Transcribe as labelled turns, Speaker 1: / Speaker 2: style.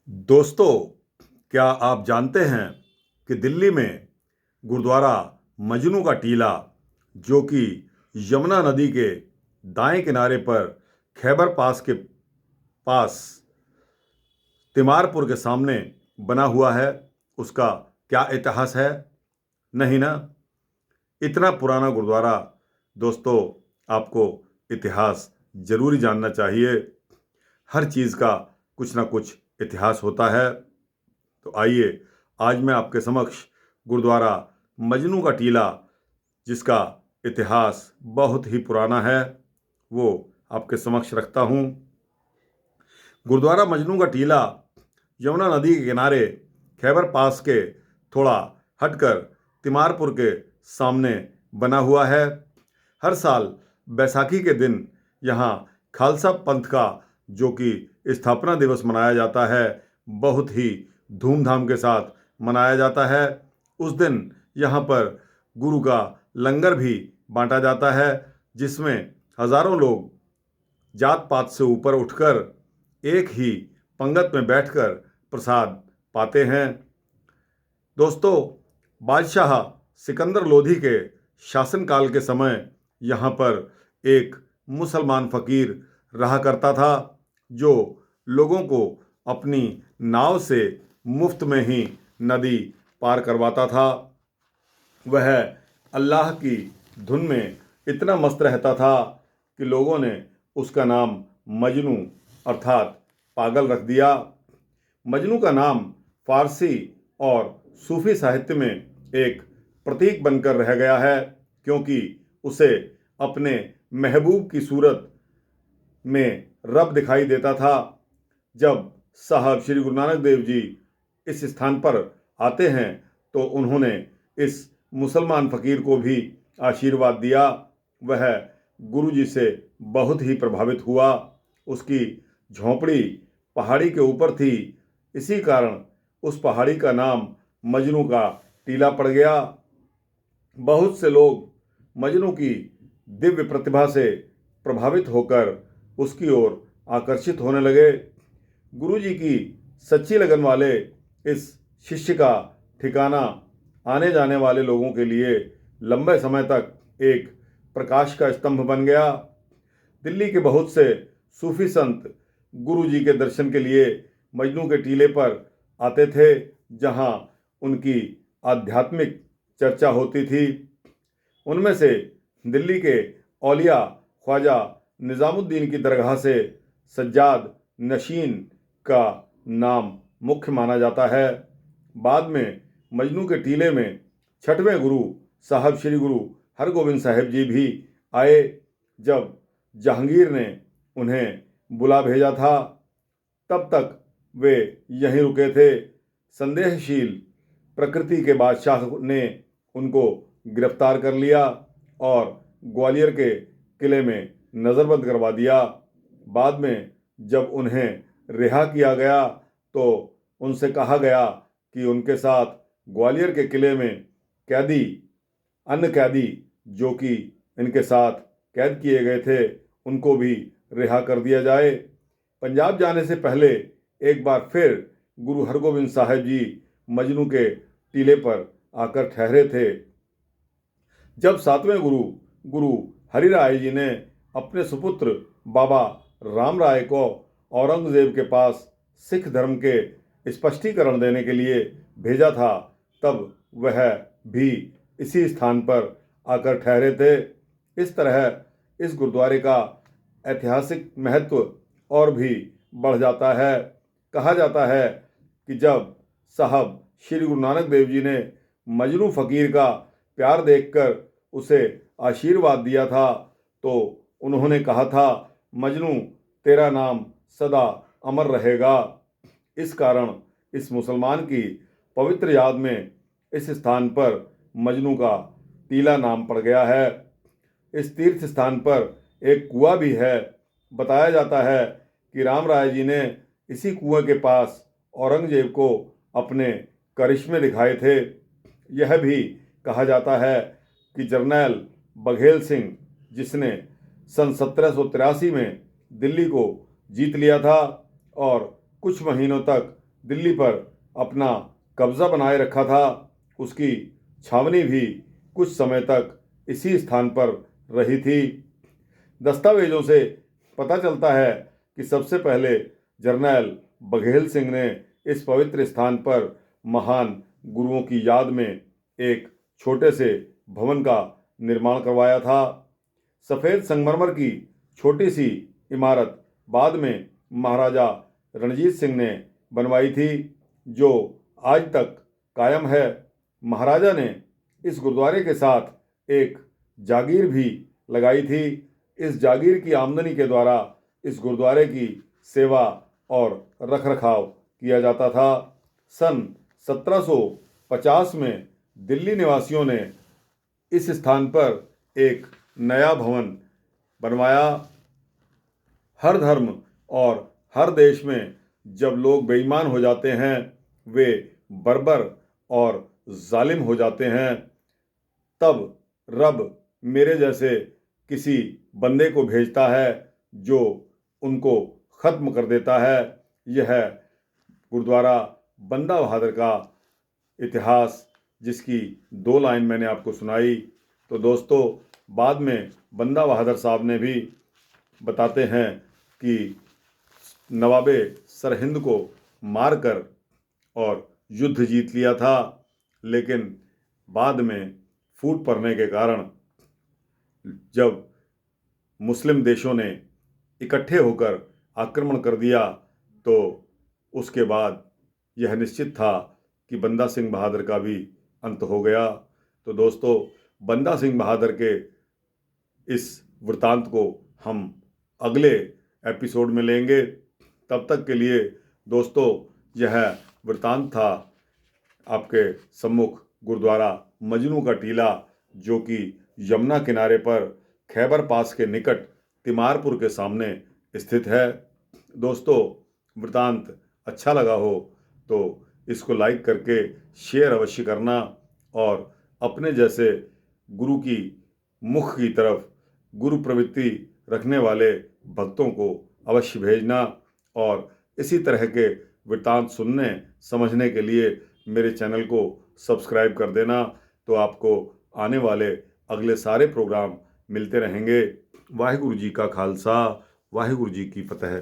Speaker 1: दोस्तों, क्या आप जानते हैं कि दिल्ली में गुरुद्वारा मजनू का टीला, जो कि यमुना नदी के दाएं किनारे पर खैबर पास के पास तिमारपुर के सामने बना हुआ है, उसका क्या इतिहास है? नहीं ना? इतना पुराना गुरुद्वारा, दोस्तों, आपको इतिहास जरूरी जानना चाहिए। हर चीज़ का कुछ ना कुछ इतिहास होता है। तो आइए, आज मैं आपके समक्ष गुरुद्वारा मजनू का टीला, जिसका इतिहास बहुत ही पुराना है, वो आपके समक्ष रखता हूँ। गुरुद्वारा मजनू का टीला यमुना नदी के किनारे खैबर पास के थोड़ा हटकर तिमारपुर के सामने बना हुआ है। हर साल बैसाखी के दिन यहाँ खालसा पंथ का, जो कि स्थापना दिवस मनाया जाता है, बहुत ही धूमधाम के साथ मनाया जाता है। उस दिन यहाँ पर गुरु का लंगर भी बांटा जाता है, जिसमें हजारों लोग जात पात से ऊपर उठकर एक ही पंगत में बैठकर प्रसाद पाते हैं। दोस्तों, बादशाह सिकंदर लोधी के शासनकाल के समय यहाँ पर एक मुसलमान फ़कीर रहा करता था, जो लोगों को अपनी नाव से मुफ्त में ही नदी पार करवाता था। वह अल्लाह की धुन में इतना मस्त रहता था कि लोगों ने उसका नाम मजनू अर्थात पागल रख दिया। मजनू का नाम फारसी और सूफी साहित्य में एक प्रतीक बनकर रह गया है, क्योंकि उसे अपने महबूब की सूरत में रब दिखाई देता था। जब साहब श्री गुरु नानक देव जी इस स्थान पर आते हैं तो उन्होंने इस मुसलमान फ़कीर को भी आशीर्वाद दिया। वह गुरु जी से बहुत ही प्रभावित हुआ। उसकी झोंपड़ी पहाड़ी के ऊपर थी, इसी कारण उस पहाड़ी का नाम मजनू का टीला पड़ गया। बहुत से लोग मजनू की दिव्य प्रतिभा से प्रभावित होकर उसकी ओर आकर्षित होने लगे। गुरु जी की सच्ची लगन वाले इस शिष्य का ठिकाना आने जाने वाले लोगों के लिए लंबे समय तक एक प्रकाश का स्तंभ बन गया। दिल्ली के बहुत से सूफी संत गुरु जी के दर्शन के लिए मजनू के टीले पर आते थे, जहां उनकी आध्यात्मिक चर्चा होती थी। उनमें से दिल्ली के औलिया ख्वाजा निज़ामुद्दीन की दरगाह से सज्जाद नशीन का नाम मुख्य माना जाता है। बाद में मजनू के टीले में छठवें गुरु साहब श्री गुरु हरगोबिंद साहिब जी भी आए। जब जहांगीर ने उन्हें बुला भेजा था, तब तक वे यहीं रुके थे। संदेहशील प्रकृति के बादशाह ने उनको गिरफ्तार कर लिया और ग्वालियर के किले में नज़रबंद करवा दिया। बाद में जब उन्हें रिहा किया गया तो उनसे कहा गया कि उनके साथ ग्वालियर के किले में कैदी, अन्य कैदी जो कि इनके साथ कैद किए गए थे, उनको भी रिहा कर दिया जाए। पंजाब जाने से पहले एक बार फिर गुरु हरगोबिंद साहिब जी मजनू के टीले पर आकर ठहरे थे। जब सातवें गुरु गुरु हरिराय जी ने अपने सुपुत्र बाबा राम राय को औरंगजेब के पास सिख धर्म के स्पष्टीकरण देने के लिए भेजा था, तब वह भी इसी स्थान पर आकर ठहरे थे। इस तरह इस गुरुद्वारे का ऐतिहासिक महत्व और भी बढ़ जाता है। कहा जाता है कि जब साहब श्री गुरु नानक देव जी ने मजनू फ़कीर का प्यार देखकर उसे आशीर्वाद दिया था, तो उन्होंने कहा था, मजनू तेरा नाम सदा अमर रहेगा। इस कारण इस मुसलमान की पवित्र याद में इस स्थान पर मजनू का टीला नाम पड़ गया है। इस तीर्थ स्थान पर एक कुआं भी है। बताया जाता है कि राम राय जी ने इसी कुएं के पास औरंगजेब को अपने करिश्मे दिखाए थे। यह भी कहा जाता है कि जर्नैल बघेल सिंह, जिसने सन 1783 में दिल्ली को जीत लिया था और कुछ महीनों तक दिल्ली पर अपना कब्जा बनाए रखा था, उसकी छावनी भी कुछ समय तक इसी स्थान पर रही थी। दस्तावेजों से पता चलता है कि सबसे पहले जर्नैल बघेल सिंह ने इस पवित्र स्थान पर महान गुरुओं की याद में एक छोटे से भवन का निर्माण करवाया था। सफ़ेद संगमरमर की छोटी सी इमारत बाद में महाराजा रणजीत सिंह ने बनवाई थी, जो आज तक कायम है। महाराजा ने इस गुरुद्वारे के साथ एक जागीर भी लगाई थी। इस जागीर की आमदनी के द्वारा इस गुरुद्वारे की सेवा और रखरखाव किया जाता था। सन 1750 में दिल्ली निवासियों ने इस स्थान पर एक नया भवन बनवाया। हर धर्म और हर देश में जब लोग बेईमान हो जाते हैं, वे बर्बर और जालिम हो जाते हैं, तब रब मेरे जैसे किसी बंदे को भेजता है जो उनको ख़त्म कर देता है। यह है गुरुद्वारा बंदा बहादुर का इतिहास, जिसकी 2 लाइन मैंने आपको सुनाई। तो दोस्तों, बाद में बंदा बहादुर साहब ने भी बताते हैं कि नवाबे सरहिंद को मारकर और युद्ध जीत लिया था, लेकिन बाद में फूट पड़ने के कारण जब मुस्लिम देशों ने इकट्ठे होकर आक्रमण कर दिया, तो उसके बाद यह निश्चित था कि बंदा सिंह बहादुर का भी अंत हो गया। तो दोस्तों, बंदा सिंह बहादुर के इस वृतांत को हम अगले एपिसोड में लेंगे। तब तक के लिए दोस्तों, यह वृतांत था आपके सम्मुख गुरुद्वारा मजनू का टीला, जो कि यमुना किनारे पर खैबर पास के निकट तिमारपुर के सामने स्थित है। दोस्तों, वृतांत अच्छा लगा हो तो इसको लाइक करके शेयर अवश्य करना, और अपने जैसे गुरु की मुख की तरफ गुरु प्रवृत्ति रखने वाले भक्तों को अवश्य भेजना। और इसी तरह के वृतांत सुनने समझने के लिए मेरे चैनल को सब्सक्राइब कर देना, तो आपको आने वाले अगले सारे प्रोग्राम मिलते रहेंगे। वाहिगुरु जी का खालसा, वाहिगुरु जी की फतेह।